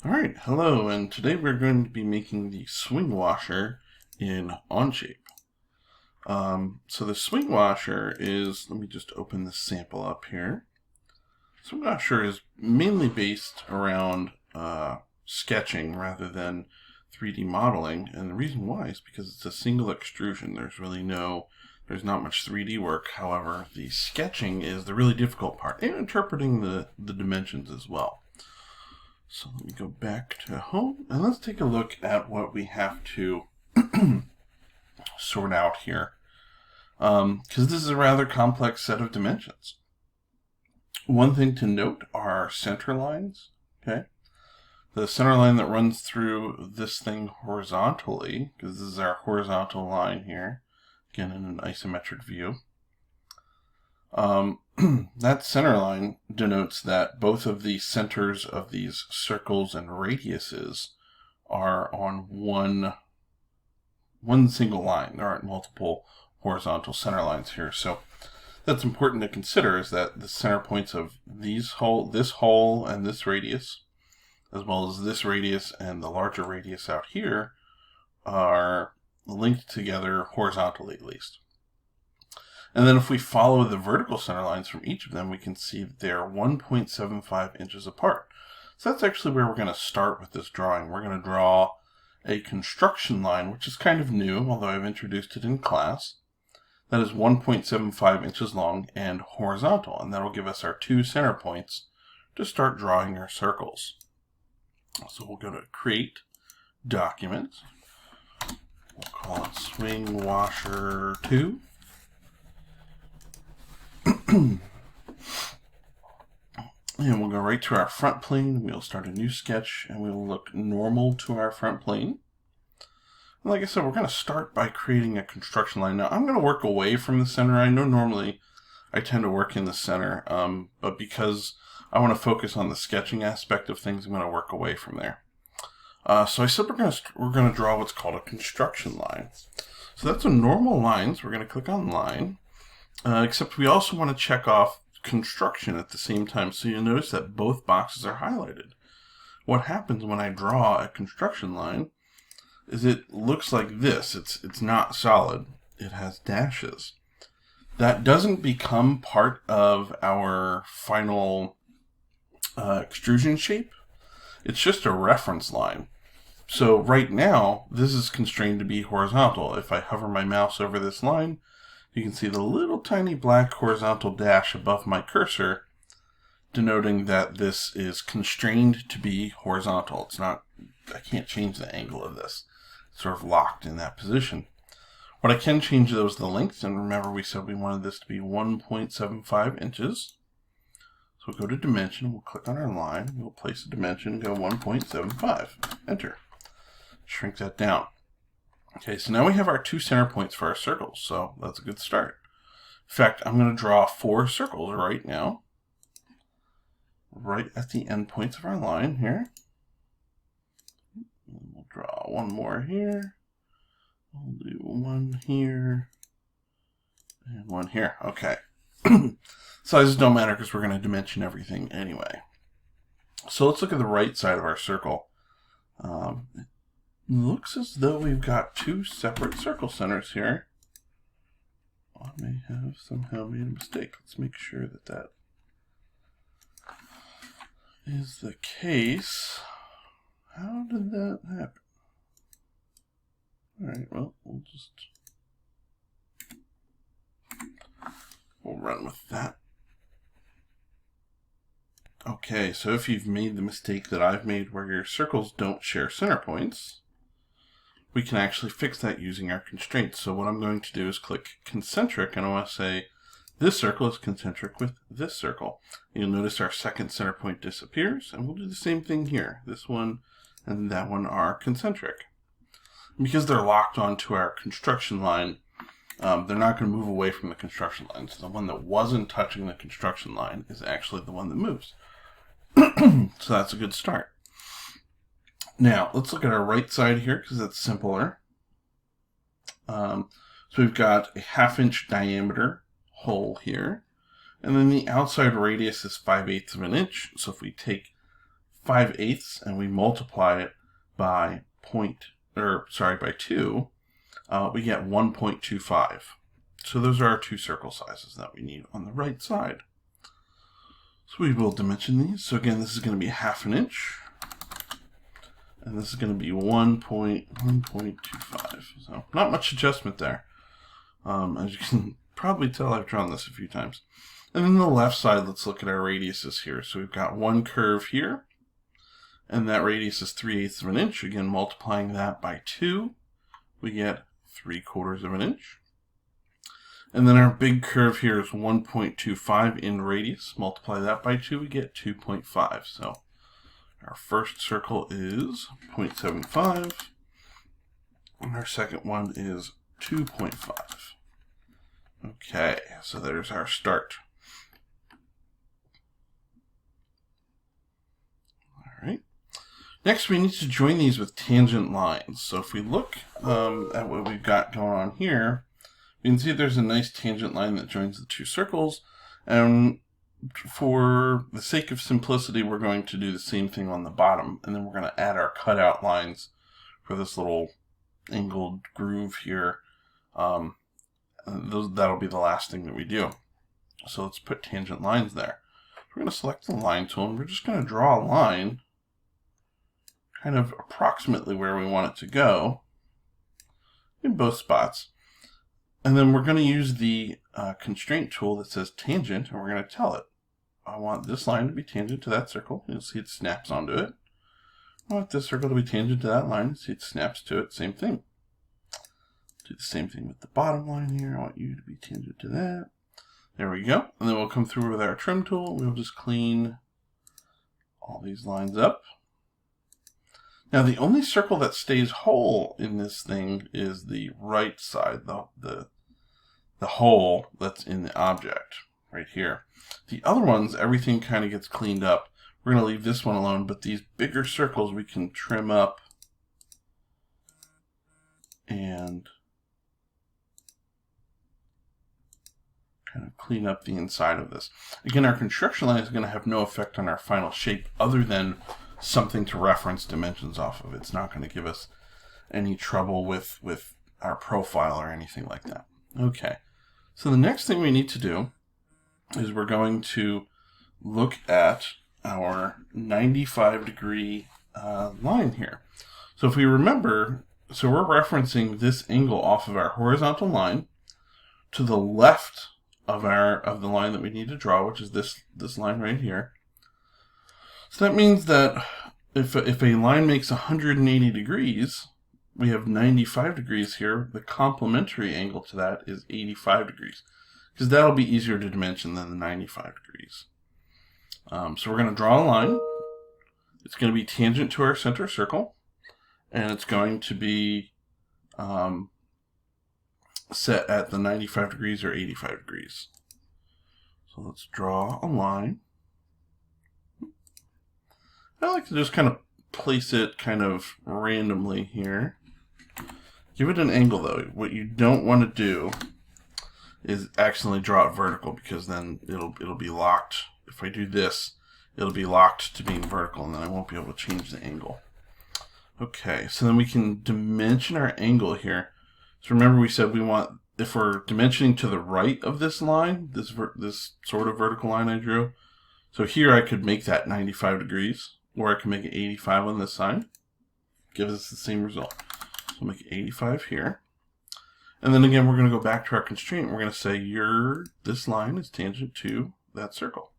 Alright, hello, and today we're going to be making the swing washer in OnShape. So the swing washer is, let me just open this sample up here. Swing washer is mainly based around sketching rather than 3D modeling, and the reason why is because it's a single extrusion. There's not much 3D work. However, the sketching is the really difficult part, and interpreting the dimensions as well. So let me go back to home and let's take a look at what we have to sort out here. Because this is a rather complex set of dimensions. One thing to note are center lines. Okay, the center line that runs through this thing horizontally, because this is our horizontal line here, again in an isometric view. That center line denotes that both of the centers of these circles and radiuses are on one single line. There aren't multiple horizontal center lines here. So that's important to consider, is that the center points of this hole and this radius, as well as this radius and the larger radius out here, are linked together horizontally at least. And then if we follow the vertical center lines from each of them, we can see that they are 1.75 inches apart. So that's actually where we're going to start with this drawing. We're going to draw a construction line, which is kind of new, although I've introduced it in class. That is 1.75 inches long and horizontal, and that'll give us our two center points to start drawing our circles. So we'll go to Create, Document. We'll call it Swing Washer 2. And we'll go right to our front plane. We'll start a new sketch and we'll look normal to our front plane. And like I said, we're going to start by creating a construction line. Now I'm going to work away from the center. I know normally I tend to work in the center, but because I want to focus on the sketching aspect of things, I'm going to work away from there. So I said we're going to draw what's called a construction line. So that's a normal line, so we're going to click on line. Except we also want to check off construction at the same time. So you'll notice that both boxes are highlighted. What happens when I draw a construction line is it looks like this. It's not solid. It has dashes. That doesn't become part of our final extrusion shape. It's just a reference line. So right now, this is constrained to be horizontal. If I hover my mouse over this line, you can see the little tiny black horizontal dash above my cursor, denoting that this is constrained to be horizontal. I can't change the angle of this. It's sort of locked in that position. What I can change though is the length, and remember we said we wanted this to be 1.75 inches. So we'll go to dimension, we'll click on our line, we'll place a dimension, go 1.75, enter. Shrink that down. Okay, so now we have our two center points for our circles, so that's a good start. In fact, I'm going to draw 4 circles right now, right at the end points of our line here. We'll draw one more here. We'll do one here, and one here. Okay. Sizes don't matter because we're going to dimension everything anyway. So let's look at the right side of our circle. Looks as though we've got 2 separate circle centers here. I may have somehow made a mistake. Let's make sure that that is the case. How did that happen? Alright, well, we'll run with that. Okay, so if you've made the mistake that I've made where your circles don't share center points, we can actually fix that using our constraints. So what I'm going to do is click concentric, and I want to say this circle is concentric with this circle. You'll notice our second center point disappears, and we'll do the same thing here. This one and that one are concentric. Because they're locked onto our construction line, they're not going to move away from the construction line. So the one that wasn't touching the construction line is actually the one that moves. So that's a good start. Now, let's look at our right side here because that's simpler. So we've got a 1/2 inch diameter hole here. And then the outside radius is 5/8 of an inch. So if we take 5/8 and we multiply it by 2, we get 1.25. So those are our two circle sizes that we need on the right side. So we will dimension these. So again, this is going to be 1/2 inch. And this is going to be 1.25. So not much adjustment there. As you can probably tell, I've drawn this a few times. And then the left side, let's look at our radiuses here. So we've got one curve here. And that radius is 3/8 of an inch. Again, multiplying that by 2, we get 3/4 of an inch. And then our big curve here is 1.25 in radius. Multiply that by 2, we get 2.5. So our first circle is 0.75. And our second one is 2.5. Okay, so there's our start. All right. Next, we need to join these with tangent lines. So if we look at what we've got going on here, you can see there's a nice tangent line that joins the two circles. And for the sake of simplicity, we're going to do the same thing on the bottom. And then we're going to add our cutout lines for this little angled groove here. That'll be the last thing that we do. So let's put tangent lines there. We're going to select the line tool and we're just going to draw a line kind of approximately where we want it to go in both spots. And then we're going to use the constraint tool that says tangent, and we're going to tell it, I want this line to be tangent to that circle. You'll see it snaps onto it. I want this circle to be tangent to that line. See it snaps to it. Same thing. Do the same thing with the bottom line here. I want you to be tangent to that. There we go. And then we'll come through with our trim tool. We'll just clean all these lines up. Now the only circle that stays whole in this thing is the right side, the hole that's in the object right here. The other ones, everything kind of gets cleaned up. We're going to leave this one alone, but these bigger circles we can trim up and kind of clean up the inside of this. Again, our construction line is going to have no effect on our final shape other than something to reference dimensions off of. It's not going to give us any trouble with our profile or anything like that. Okay, so the next thing we need to do is we're going to look at our 95-degree line here. So if we remember, so we're referencing this angle off of our horizontal line to the left of the line that we need to draw, which is this line right here. So that means that if a line makes 180 degrees, we have 95 degrees here. The complementary angle to that is 85 degrees, because that'll be easier to dimension than the 95 degrees. So we're going to draw a line. It's going to be tangent to our center circle, and it's going to be set at the 95 degrees or 85 degrees. So let's draw a line. I like to just kind of place it kind of randomly here. Give it an angle though. What you don't want to do is accidentally draw it vertical, because then it'll be locked. If I do this, it'll be locked to being vertical, and then I won't be able to change the angle. Okay, so then we can dimension our angle here. So remember we said we want, if we're dimensioning to the right of this line, this sort of vertical line I drew, so here I could make that 95 degrees, or I can make it 85 on this side. Gives us the same result. So we'll make it 85 here. And then again, we're going to go back to our constraint. We're going to say this line is tangent to that circle.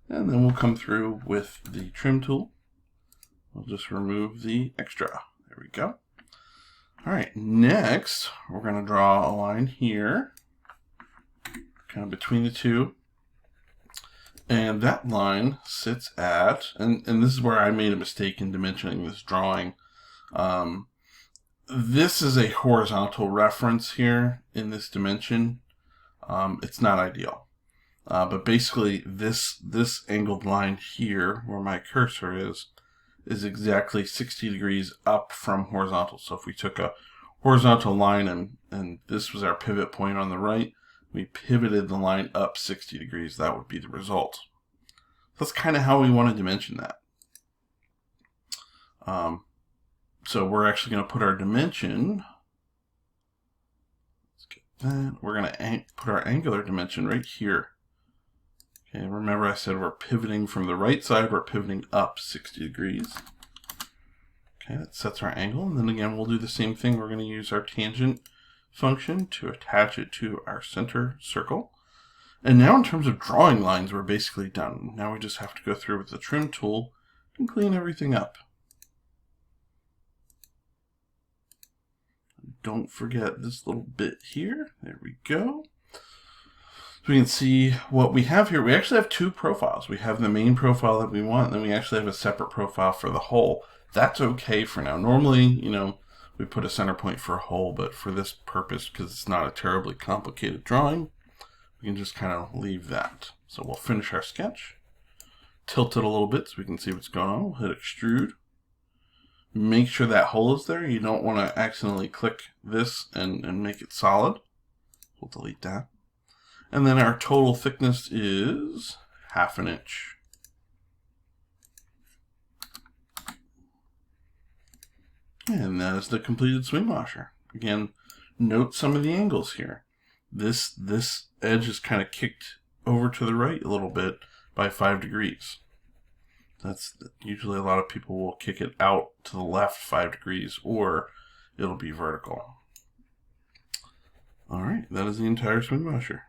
And then we'll come through with the trim tool. We'll just remove the extra. There we go. All right, next, we're going to draw a line here, kind of between the two. And that line sits at, and this is where I made a mistake in dimensioning this drawing. This is a horizontal reference here in this dimension. It's not ideal. But basically this angled line here, where my cursor is exactly 60 degrees up from horizontal. So if we took a horizontal line and this was our pivot point on the right, we pivoted the line up 60 degrees, that would be the result. That's kind of how we want to dimension that. So we're actually going to put our dimension. Let's get that. We're going to put our angular dimension right here. Okay, remember I said we're pivoting from the right side, we're pivoting up 60 degrees. Okay, that sets our angle, and then again we'll do the same thing. We're going to use our tangent function to attach it to our center circle. And now in terms of drawing lines, we're basically done. Now we just have to go through with the trim tool and clean everything up. Don't forget this little bit here. There we go. So we can see what we have here. We actually have two profiles. We have the main profile that we want, and then we actually have a separate profile for the hole. That's okay for now. Normally, you know, we put a center point for a hole, but for this purpose, because it's not a terribly complicated drawing, we can just kind of leave that. So we'll finish our sketch, tilt it a little bit so we can see what's going on. We'll hit extrude. Make sure that hole is there. You don't want to accidentally click this and make it solid. We'll delete that. And then our total thickness is 1/2 inch. And that is the completed swing washer. Again, note some of the angles here. This edge is kind of kicked over to the right a little bit by 5 degrees. That's usually a lot of people will kick it out to the left 5 degrees, or it'll be vertical. All right, that is the entire swing washer.